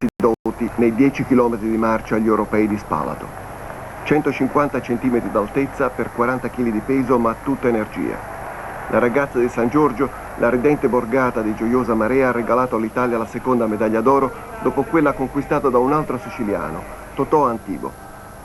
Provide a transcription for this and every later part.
Sidoti nei 10 km di marcia agli europei di Spalato. 150 cm d'altezza per 40 kg di peso, ma tutta energia. La ragazza di San Giorgio, la ridente borgata di Gioiosa Marea, ha regalato all'Italia la seconda medaglia d'oro dopo quella conquistata da un altro siciliano, Totò Antibo.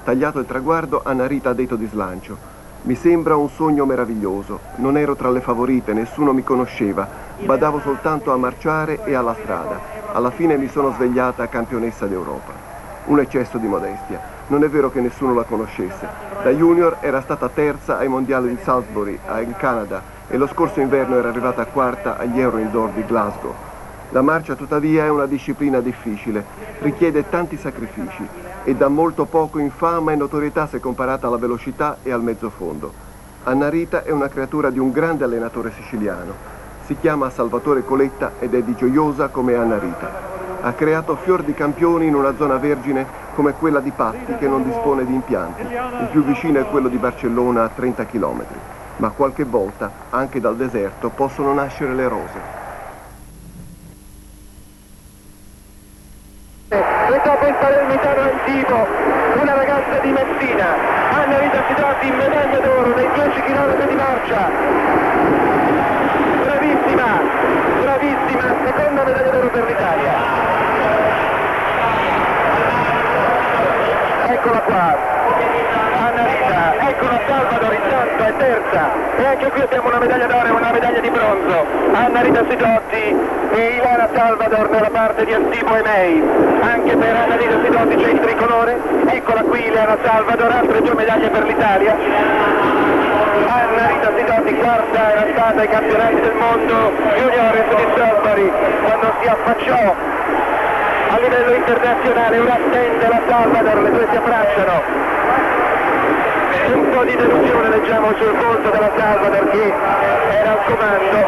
Tagliato il traguardo, Anna Rita ha detto di slancio: mi sembra un sogno meraviglioso, non ero tra le favorite, nessuno mi conosceva, badavo soltanto a marciare e alla strada. Alla fine mi sono svegliata campionessa d'Europa. Un eccesso di modestia, non è vero che nessuno la conoscesse. Da junior era stata terza ai mondiali di Salisbury, in Canada, e lo scorso inverno era arrivata quarta agli Euro Indoor di Glasgow. La marcia tuttavia è una disciplina difficile, richiede tanti sacrifici e dà molto poco in fama e notorietà se comparata alla velocità e al mezzo fondo. Anna Rita è una creatura di un grande allenatore siciliano. Si chiama Salvatore Coletta ed è di Gioiosa come Anna Rita. Ha creato fior di campioni in una zona vergine come quella di Patti, che non dispone di impianti. Il più vicino è quello di Barcellona a 30 km. Ma qualche volta, anche dal deserto, possono nascere le rose. E dopo il palermitano Antibo, una ragazza di Messina, Anna Rita Sidoti, medaglia d'oro nei 10 km di marcia. Bravissima, bravissima, seconda medaglia d'oro per l'Italia. Eccola qua, Anna Rita, eccola Salvador, intanto è terza, e anche qui abbiamo una medaglia d'oro e una medaglia di bronzo. Anna Rita Sidoti e Ilana Salvador nella parte di Antibo e May. Anche per Anna Rita Sidoti c'è il tricolore, eccola qui Ilana Salvador, altre 2 medaglie per l'Italia. Anna Rita Sidoti quarta era stata ai campionati del mondo juniores di Salisbury quando si affacciò a livello internazionale. Ora attende la Salvador, le due si abbracciano. Un po' di delusione leggiamo sul volto della Salvador, che era al comando.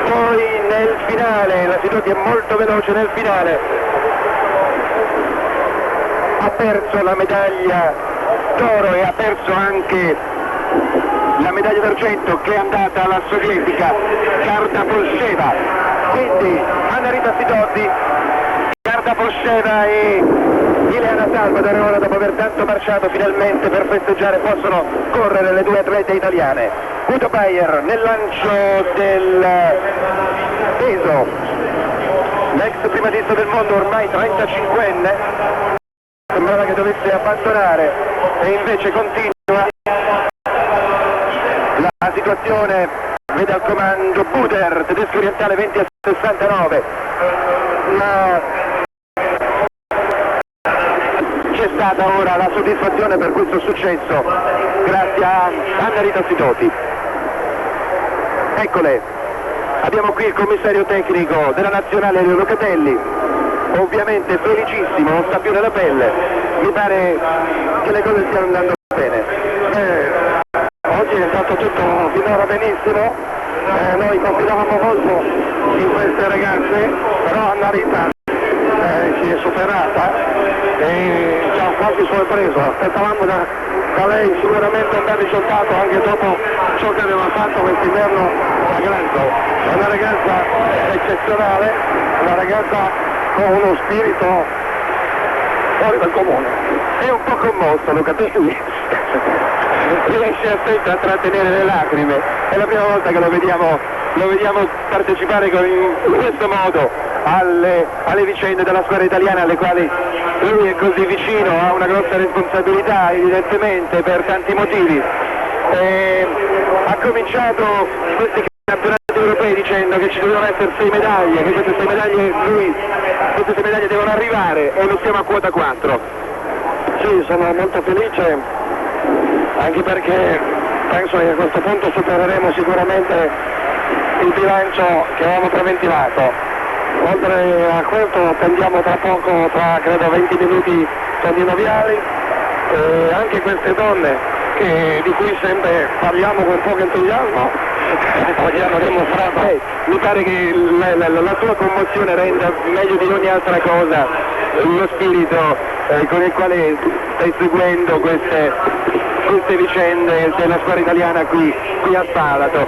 Poi nel finale, la Sidoti è molto veloce nel finale, ha perso la medaglia d'oro e ha perso anche la medaglia d'argento che è andata alla sovietica Kardapolsheva. Quindi Anna Rita Sidoti, Kardapolsheva e Ilana Salvador ora, dopo aver tanto marciato, finalmente per festeggiare possono correre le 2 atlete italiane. Guido Bayer nel lancio del peso, l'ex primatista del mondo, ormai 35enne, sembrava che dovesse abbandonare e invece continua. La situazione vede al comando Buder, tedesco orientale, 20:69, ma c'è stata ora la soddisfazione per questo successo grazie a Anna Rita Sidoti. Eccole, abbiamo qui il commissario tecnico della nazionale Locatelli, ovviamente felicissimo, non sta più nella pelle, mi pare che le cose stiano andando bene. Oggi è andato tutto finora benissimo, noi confidavamo molto in queste ragazze, però Anna Rita ci è superata e ci ha quasi sorpreso. Aspettavamo da lei sicuramente un bel risultato anche dopo ciò che aveva fatto quest'inverno a Glasgow. È una ragazza eccezionale, una ragazza con uno spirito fuori dal comune. È un po' commosso Locatelli, riesce sempre a trattenere le lacrime, è la prima volta che lo vediamo partecipare in questo modo alle vicende della squadra italiana, alle quali lui è così vicino, ha una grossa responsabilità evidentemente per tanti motivi. Ha cominciato questi campionati europei dicendo che ci dovevano essere 6 medaglie, che queste 6 medaglie devono arrivare, e noi siamo a quota 4. Sì, sono molto felice, anche perché penso che a questo punto supereremo sicuramente il bilancio che avevamo preventivato. Oltre a questo attendiamo tra poco, tra credo 20 minuti, Tonino Viali, e anche queste donne di cui sempre parliamo con poco entusiasmo, oggi hanno dimostrato. Mi pare che la tua commozione renda meglio di ogni altra cosa lo spirito con il quale stai seguendo queste vicende della squadra italiana qui a Spalato.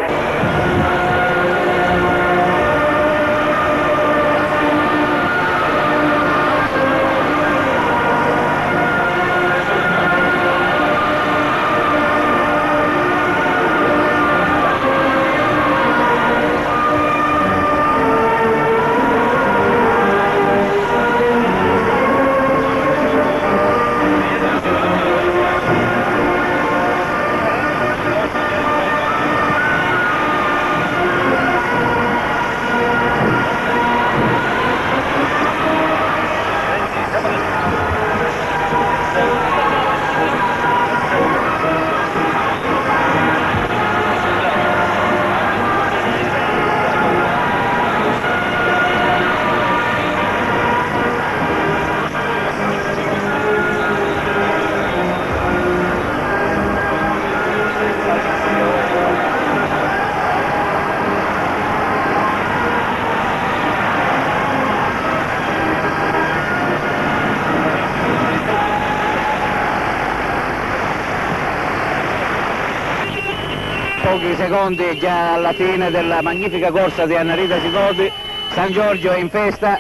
pochi secondi già alla fine della magnifica corsa di Annarita Sidoti. San Giorgio è in festa,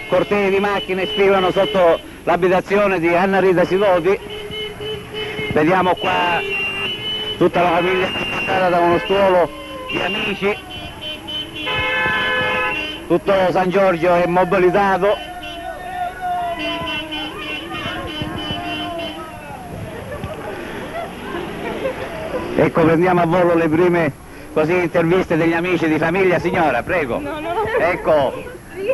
cortei di macchine sfilano sotto l'abitazione di Annarita Sidoti. Vediamo qua tutta la famiglia circondata da uno stuolo di amici. Tutto San Giorgio è mobilitato. Ecco, prendiamo a volo le prime così interviste degli amici di famiglia. Signora, prego. No. Ecco. Sì.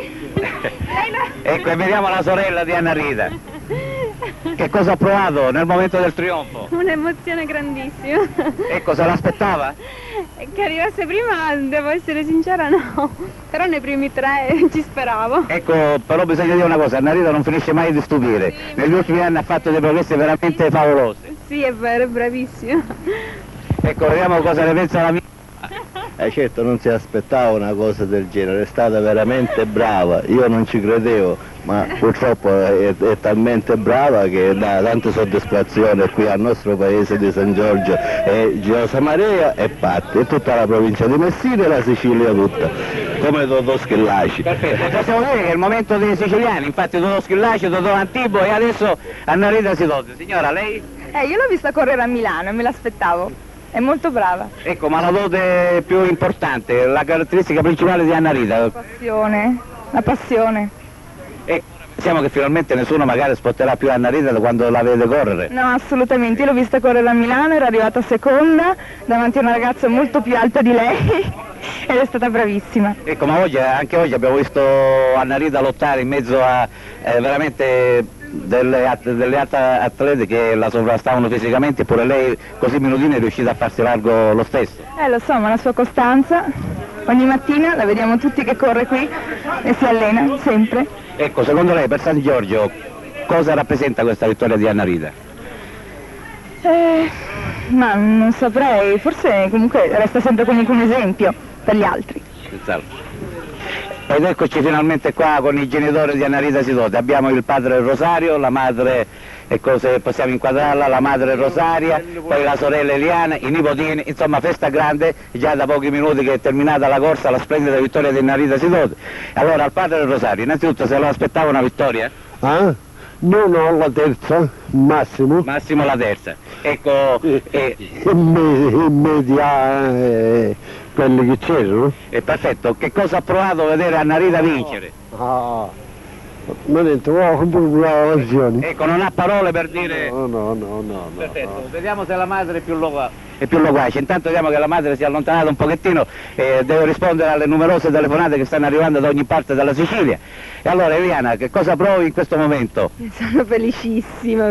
Ecco, e vediamo la sorella di Annarita. Che cosa ha provato nel momento del trionfo? Un'emozione grandissima. Ecco, se l'aspettava? Che arrivasse prima, devo essere sincera, no. Però nei primi 3 ci speravo. Ecco, però bisogna dire una cosa, Annarita non finisce mai di stupire. Negli ultimi anni ha fatto dei progressi veramente favolosi. Sì, è vero, è bravissima. Ecco, vediamo cosa ne pensa l'amico. Certo non si aspettava una cosa del genere, è stata veramente brava, io non ci credevo, ma purtroppo è talmente brava che dà tante soddisfazioni qui al nostro paese di San Giorgio e Giosa Maria e Patti, e tutta la provincia di Messina e la Sicilia tutta, come Totò Schillaci. Perfetto, possiamo dire che è il momento dei siciliani, infatti Totò Schillaci, Totò Antibo e adesso Annarita Sidoti. Signora, lei? Io l'ho vista correre a Milano e me l'aspettavo. È molto brava. Ecco, ma la dote più importante, la caratteristica principale di Annarita? La passione. E pensiamo che finalmente nessuno magari spotterà più Annarita da quando la vede correre. No, assolutamente, io l'ho vista correre a Milano, era arrivata seconda davanti a una ragazza molto più alta di lei ed è stata bravissima. Ecco, ma anche oggi abbiamo visto Annarita lottare in mezzo a veramente delle atlete che la sovrastavano fisicamente, eppure lei così minutina è riuscita a farsi largo lo stesso. Lo so, ma la sua costanza, ogni mattina la vediamo tutti che corre qui e si allena sempre. Ecco, secondo lei per San Giorgio cosa rappresenta questa vittoria di Annarita? Ma non saprei, forse comunque resta sempre comunque un esempio per gli altri. Senz'altro. Ed eccoci finalmente qua con i genitori di Annarita Sidoti. Abbiamo il padre Rosario, la madre, ecco se possiamo inquadrarla, la madre Rosaria, poi la sorella Eliana, i nipotini, insomma festa grande, già da pochi minuti che è terminata la corsa, la splendida vittoria di Annarita Sidoti. Allora al padre Rosario, innanzitutto se lo aspettava una vittoria? Ah? No, la terza, Massimo. Massimo la terza. Ecco, media quelli che c'erano. è perfetto, che cosa ha provato a vedere Annarita vincere? Mi ha detto, brava lezione. Ecco, non ha parole per dire... No. Perfetto, vediamo se la madre è più loquace. Intanto vediamo che la madre si è allontanata un pochettino e deve rispondere alle numerose telefonate che stanno arrivando da ogni parte della Sicilia. E allora Eliana, che cosa provi in questo momento? Sono felicissima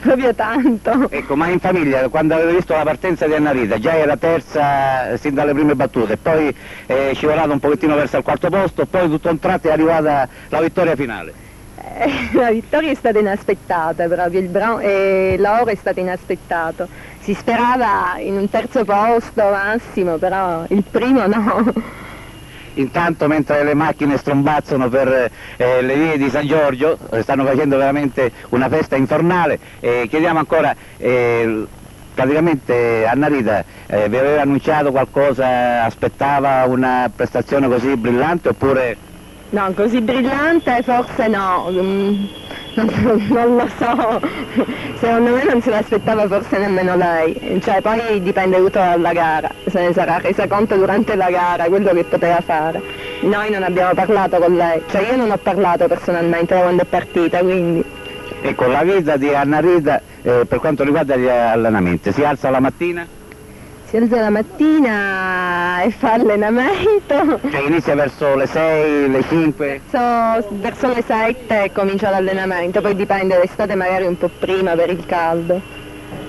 proprio tanto. Ecco, ma in famiglia, quando avete visto la partenza di Annarita, già era terza sin dalle prime battute, poi è scivolata un pochettino verso il quarto posto, poi tutto un tratto è arrivata la vittoria finale. La vittoria è stata inaspettata proprio, l'oro è stato inaspettato. Si sperava in un terzo posto massimo, però il primo no. Intanto mentre le macchine strombazzano per le vie di San Giorgio, stanno facendo veramente una festa infernale, chiediamo ancora, praticamente Annarita vi aveva annunciato qualcosa, aspettava una prestazione così brillante oppure... No, così brillante forse no, non lo so, secondo me non se l'aspettava forse nemmeno lei, cioè poi dipende tutto dalla gara, se ne sarà resa conto durante la gara quello che poteva fare. Noi non abbiamo parlato con lei, cioè io non ho parlato personalmente da quando è partita, quindi... Ecco, la vita di Annarita per quanto riguarda gli allenamenti, si alza la mattina? Si alza la mattina e fa allenamento. Cioè inizia verso le 6, le 5? Verso le 7 comincia l'allenamento, poi dipende d'estate magari un po' prima per il caldo.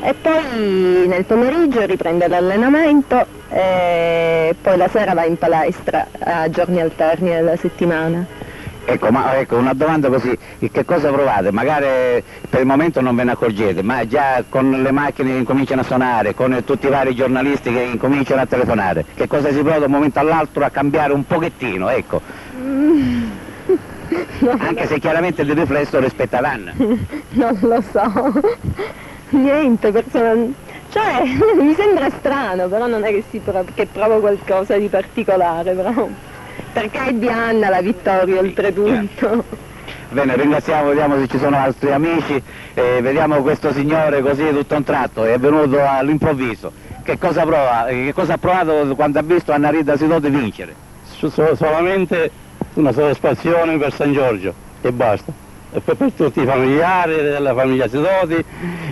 E poi nel pomeriggio riprende l'allenamento e poi la sera va in palestra a giorni alterni della settimana. Ecco, ma ecco, una domanda così, che cosa provate? Magari per il momento non ve ne accorgete, ma già con le macchine che incominciano a suonare, con tutti i vari giornalisti che incominciano a telefonare, che cosa si prova da un momento all'altro a cambiare un pochettino, ecco? Anche se chiaramente di riflesso rispetto all'Anna. Non lo so, niente, cioè Cioè, mi sembra strano, però non è che provo qualcosa di particolare, però. Perché è di Anna la vittoria, oltretutto. Bene, ringraziamo, vediamo se ci sono altri amici, vediamo questo signore così tutto a un tratto, è venuto all'improvviso. Che cosa prova? Che cosa ha provato quando ha visto Anna Rita Sidoti vincere? Solamente una soddisfazione per San Giorgio e basta. E per tutti i familiari della famiglia Sidoti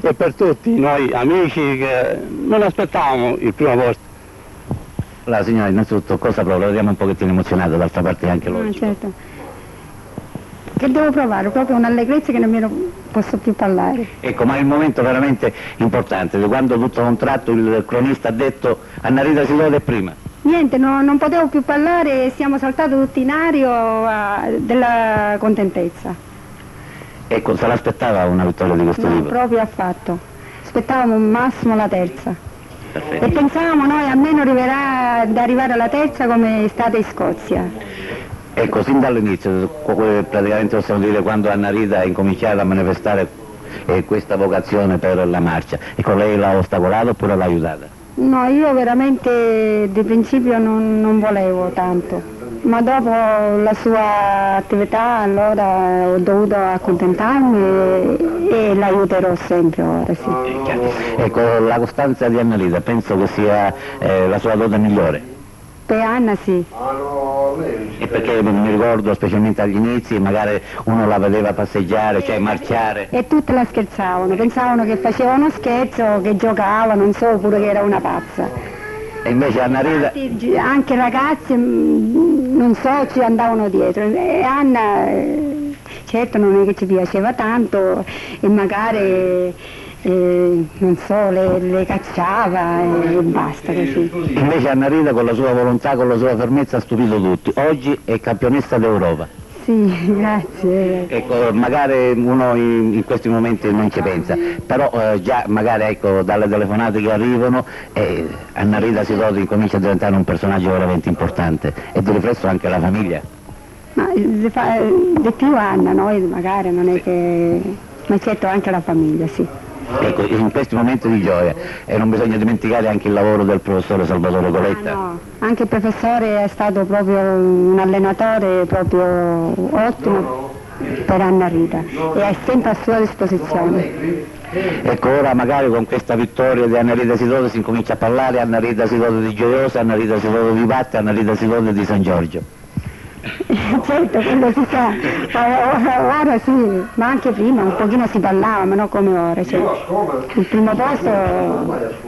e per tutti noi amici che non aspettavamo il primo posto. La signora innanzitutto cosa prova? La vediamo un pochettino emozionata, d'altra parte anche logico. Certo. Che devo provare? Proprio un'allegrezza che nemmeno posso più parlare. Ecco, ma il momento veramente importante, di quando tutto a un tratto il cronista ha detto Anna Rita Sidoti è prima. Niente, non potevo più parlare e siamo saltati tutti in aria della contentezza. Ecco, se l'aspettava una vittoria di questo No, tipo? proprio affatto. Aspettavamo massimo la terza. Perfetto. E pensavamo noi almeno ad arrivare alla terza come è stata in Scozia. Ecco, sin dall'inizio, praticamente possiamo dire quando Anna Rita ha incominciato a manifestare questa vocazione per la marcia, ecco, lei l'ha ostacolato oppure l'ha aiutata? No, io veramente di principio non volevo tanto, ma dopo la sua attività allora ho dovuto accontentarmi e l'aiuterò sempre ora, sì. Ecco, la costanza di Anna Rita penso che sia la sua dote migliore. Per Anna sì. E perché mi ricordo specialmente agli inizi magari uno la vedeva passeggiare, cioè marciare. E tutte la scherzavano, pensavano che faceva uno scherzo, che giocava, non so, oppure che era una pazza. E invece Anna Rita... Anche ragazzi, non so, ci andavano dietro. E Anna, certo non è che ci piaceva tanto e magari... non so, le cacciava e basta così. Invece Anna Rita con la sua volontà, con la sua fermezza ha stupito tutti. Oggi è campionessa d'Europa. Sì, grazie. Ecco, magari uno in questi momenti non ci pensa, però già magari ecco, dalle telefonate che arrivano Anna Rita Sidoti incomincia a diventare un personaggio veramente importante e di riflesso anche la famiglia. Ma di più Anna, noi magari non è che... ma certo anche la famiglia, sì. Ecco, in questi momenti di gioia, e non bisogna dimenticare anche il lavoro del professore Salvatore Coletta. No, anche il professore è stato proprio un allenatore proprio ottimo per Anna Rita e è sempre a sua disposizione. Ecco, ora magari con questa vittoria di Anna Rita Sidoti si incomincia a parlare Anna Rita Sidoti di Gioiosa, Anna Rita Sidoti di Batte, Anna Rita Sidoti di San Giorgio. Certo, quello si sa, ora sì, ma anche prima un pochino si parlava, ma non come ora, cioè, il primo posto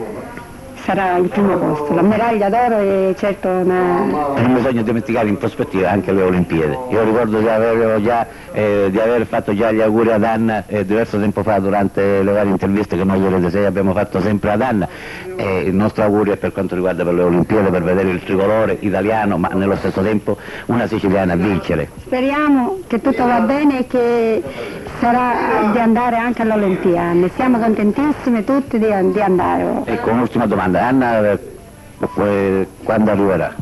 sarà il primo posto, la medaglia d'oro è certo una... E non bisogna dimenticare in prospettiva anche le Olimpiadi. Io ricordo di aver fatto già gli auguri ad Anna diverso tempo fa durante le varie interviste che noi di Rete 6 abbiamo fatto sempre ad Anna. Il nostro augurio è per quanto riguarda per le Olimpiadi, per vedere il tricolore italiano, ma nello stesso tempo una siciliana a vincere. Speriamo che tutto va bene e che sarà di andare anche all'Olimpiadi. Siamo contentissimi tutti di andare. Ecco, un'ultima domanda. Anna, quando arriverà?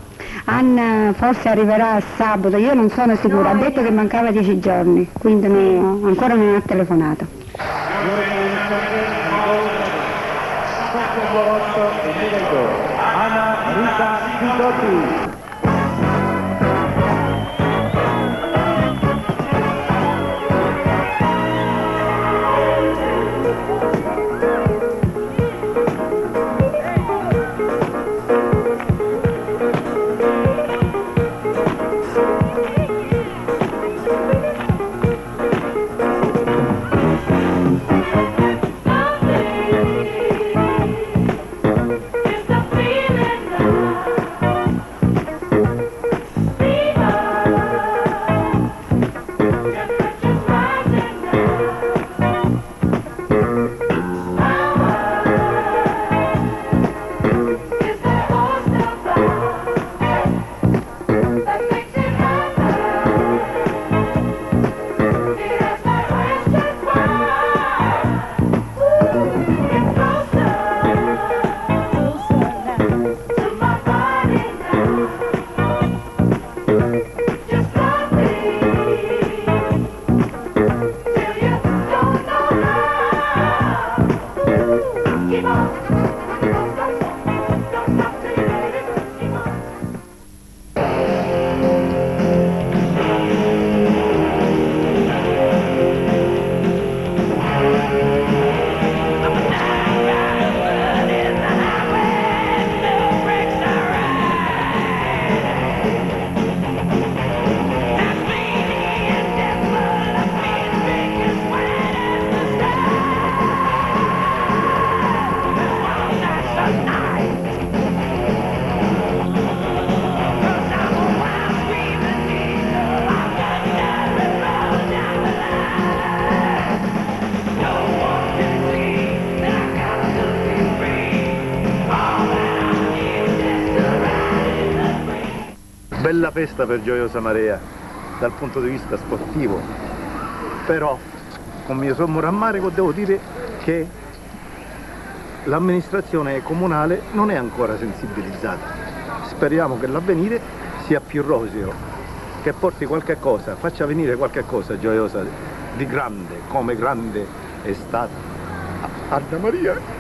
Anna forse arriverà sabato, io non sono sicura, ha detto che mancava 10 giorni, quindi ancora non ha telefonato. Anna Rita Sidoti. bella festa per Gioiosa Marea dal punto di vista sportivo, però con mio sommo rammarico devo dire che l'amministrazione comunale non è ancora sensibilizzata. Speriamo che l'avvenire sia più roseo, che porti qualche cosa, faccia venire qualche cosa Gioiosa di grande, come grande è stata Anna Maria.